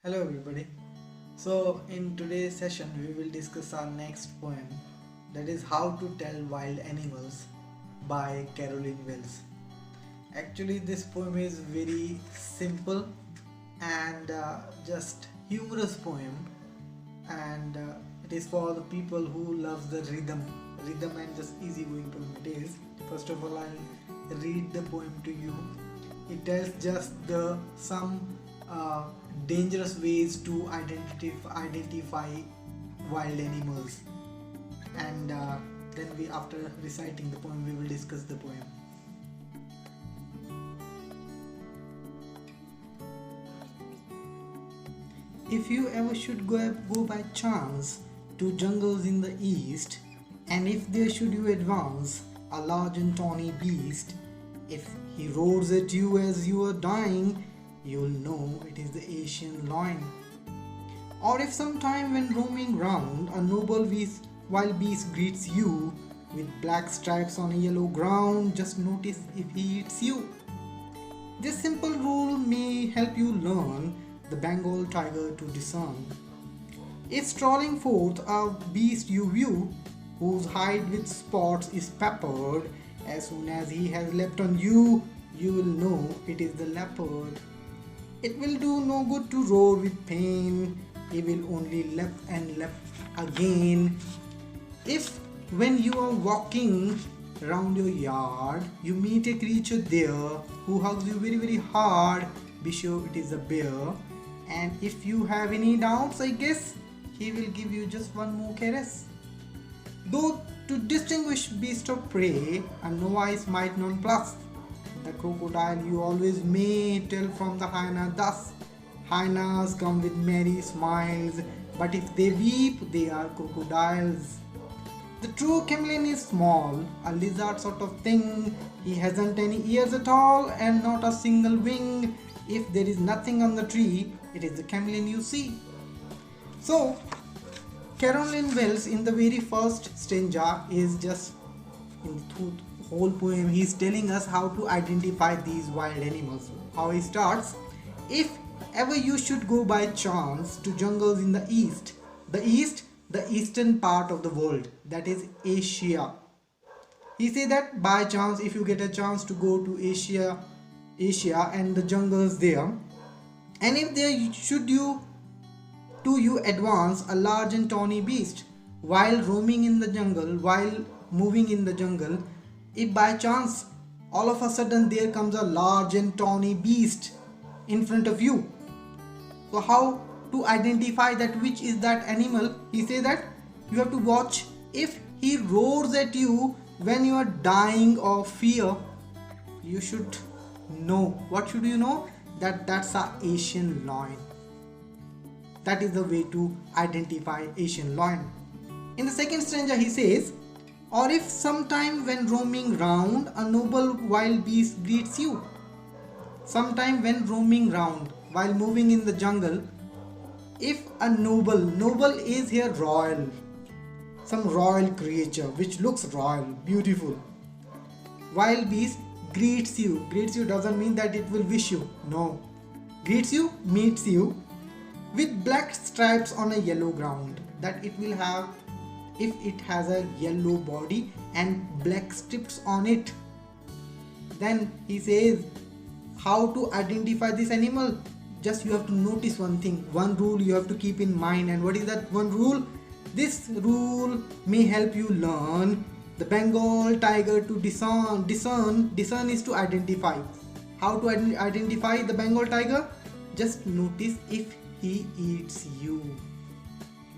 Hello everybody. So in today's session we will discuss our next poem, that is How to Tell Wild Animals by Carolyn Wells. Actually this poem is very simple and just humorous poem, and it is for the people who loves the rhythm and just easygoing poem it is. First of all, I'll read the poem to you. It tells just the some dangerous ways to identify wild animals, and then we, after reciting the poem, we will discuss the poem. If you ever should go by chance to jungles in the east, and if there should you advance a large and tawny beast, if he roars at you as you are dying, you'll know it is the Asian lion. Or if sometime when roaming round a noble wild beast greets you with black stripes on a yellow ground, just notice if he eats you. This simple rule may help you learn the Bengal tiger to discern. If strolling forth a beast you view, whose hide with spots is peppered, as soon as he has leapt on you, you will know it is the leopard. It will do no good to roar with pain, he will only leap and leap again. If when you are walking round your yard, you meet a creature there who hugs you very hard, be sure it is a bear. And if you have any doubts, I guess he will give you just one more caress. Though to distinguish beast of prey, a novice might nonplus. The crocodile you always may tell from the hyena thus. Hyenas come with merry smiles, but if they weep, they are crocodiles. The true chameleon is small, a lizard sort of thing. He hasn't any ears at all and not a single wing. If there is nothing on the tree, it is the chameleon you see. So, Carolyn Wells in the very first stanza is just in the whole poem he is telling us how to identify these wild animals. How he starts: if ever you should go by chance to jungles in the east, the eastern part of the world, that is Asia. He say that by chance, if you get a chance to go to Asia and the jungles there, and if there should you advance a large and tawny beast while roaming in the jungle, while moving in the jungle, if by chance all of a sudden there comes a large and tawny beast in front of you, so how to identify that which is that animal? He say that you have to watch. If he roars at you when you are dying of fear, you should know. What should you know? That's a Asian lion. That is the way to identify Asian lion. In the second stanza he says, or if sometime when roaming round a noble wild beast greets you. Sometime when roaming round while moving in the jungle, if a noble is here royal, some royal creature which looks royal, beautiful, wild beast greets you doesn't mean that it will wish you, no. Greets you, meets you with black stripes on a yellow ground, that it will have, if it has a yellow body and black strips on it. Then he says how to identify this animal. Just you have to notice one thing, one rule you have to keep in mind. And what is that one rule? This rule may help you learn the Bengal tiger to discern. Discern is to identify. How to identify the Bengal tiger? Just notice if he eats you.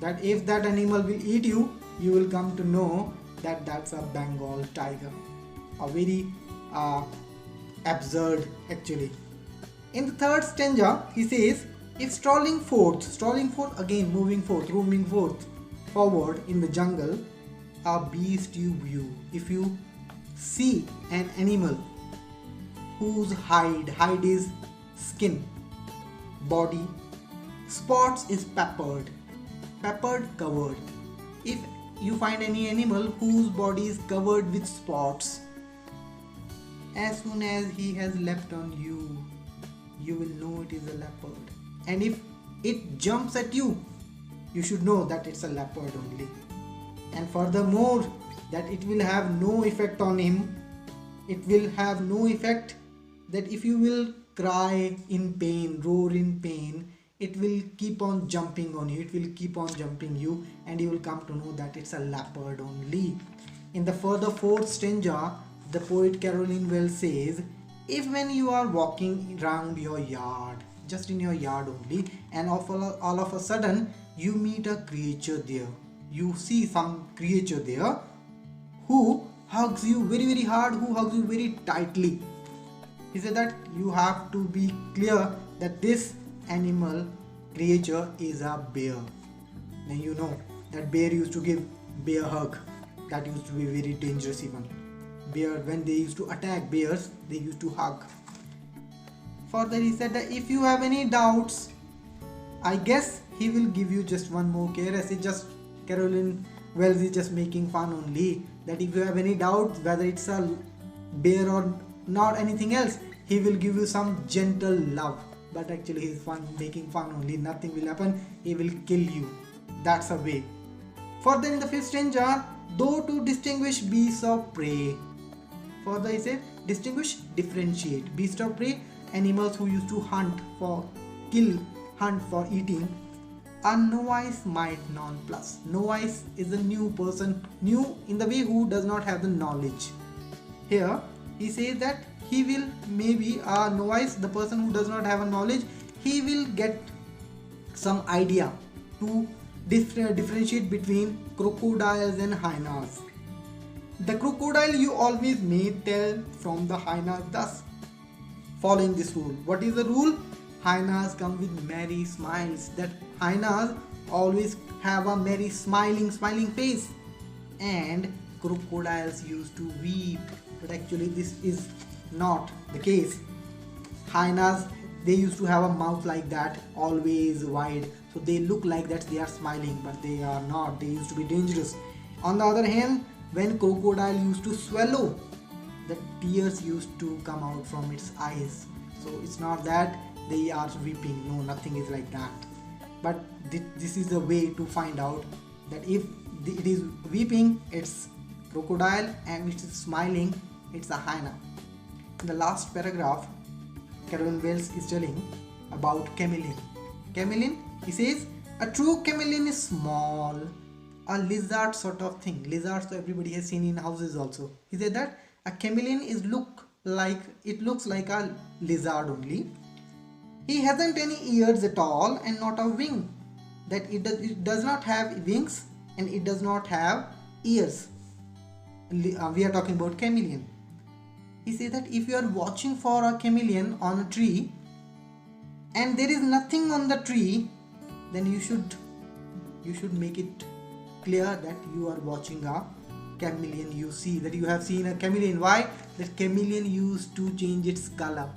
That if that animal will eat you, you will come to know that that's a Bengal tiger. A very absurd actually. In the third stanza he says, if strolling forth again, moving forth, roaming forward in the jungle, a beast you view. If you see an animal whose hide is skin, body, spots is peppered covered. If you find any animal whose body is covered with spots, as soon as he has leapt on you, you will know it is a leopard. And if it jumps at you, you should know that it's a leopard only. And furthermore, that it will have no effect on him. It will have no effect that if you will cry in pain, roar in pain, it will keep on jumping on you, it will keep on jumping you, and you will come to know that it's a leopard only. In the further fourth stanza, the poet Carolyn Wells says, if when you are walking around your yard, just in your yard only, and all of a sudden you meet a creature there, you see some creature there who hugs you very hard, who hugs you very tightly. He said that you have to be clear that this animal creature is a bear. Then you know that bear used to give bear hug. That used to be very dangerous even. Bear, when they used to attack bears, they used to hug. Further he said that if you have any doubts, I guess he will give you just one more care. As it just Carolyn Wells is just making fun only, that if you have any doubts whether it's a bear or not anything else, he will give you some gentle love. But actually he's making fun only, nothing will happen, he will kill you. That's a way. Further in the fifth stanza, though to distinguish beasts of prey. Further he said, distinguish, differentiate. Beasts of prey, animals who used to hunt for eating, a novice might nonplus. Novice is a new person, new in the way who does not have the knowledge. Here he says that he will, maybe a novice, the person who does not have a knowledge, he will get some idea to differentiate between crocodiles and hyenas. The crocodile you always may tell from the hyena thus, following this rule. What is the rule? Hyenas come with merry smiles. That hyenas always have a merry smiling face, and crocodiles used to weep. But actually this is not the case. Hyenas, they used to have a mouth like that, always wide, so they look like that they are smiling, but they are not. They used to be dangerous. On the other hand, when crocodile used to swallow, the tears used to come out from its eyes. So it's not that they are weeping, no, nothing is like that. But this is the way to find out that if it is weeping, it's crocodile, and it is smiling, it's a hyena. In the last paragraph, Carolyn Wells is telling about chameleon. Chameleon, he says, a true chameleon is small, a lizard sort of thing. Lizards everybody has seen in houses also. He said that a chameleon looks like a lizard only. He hasn't any ears at all and not a wing. That it does not have wings and it does not have ears. We are talking about chameleon. He says that if you are watching for a chameleon on a tree and there is nothing on the tree, then you should make it clear that you are watching a chameleon. You see that you have seen a chameleon. Why? The chameleon used to change its color.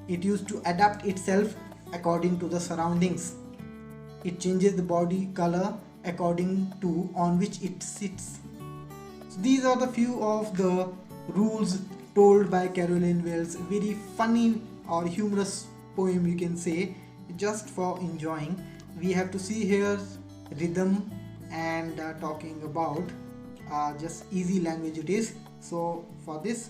It used to adapt itself according to the surroundings. It changes the body color according to on which it sits. So these are the few of the rules told by Carolyn Wells. Very funny or humorous poem, you can say, just for enjoying. We have to see here rhythm and talking about just easy language it is. So for this